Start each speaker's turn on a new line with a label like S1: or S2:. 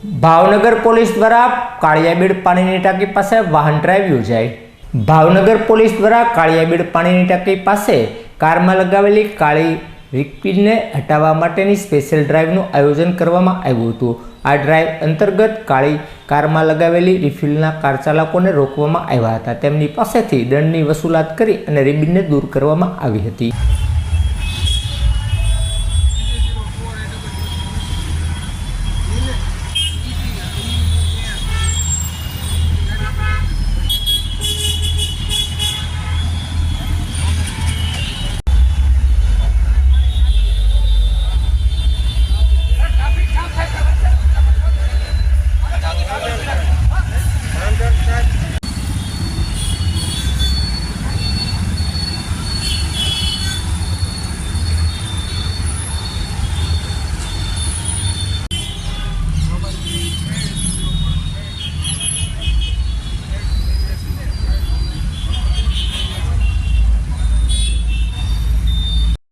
S1: Bhavnagar police દ્વારા કાળિયાબીડ પાણીની ટાંકી પાસે વાહન ડ્રાઈવ યોજાઈ। ભાવનગર પોલીસ દ્વારા કાળિયાબીડ પાણીની ટાંકી પાસે કારમાં લગાવેલી કાળી રિકપિનને હટાવવા માટેની સ્પેશિયલ ડ્રાઈવનું આયોજન કરવામાં આવ્યું હતું। આ ડ્રાઈવ અંતર્ગત કાળી કારમાં લગાવેલી રિફિલના કાર ચાલકોને રોકવામાં આવ્યા હતા। તેમની પાસેથી દંડની વસૂલાત કરી અને રિબિનને દૂર કરવામાં આવી હતી।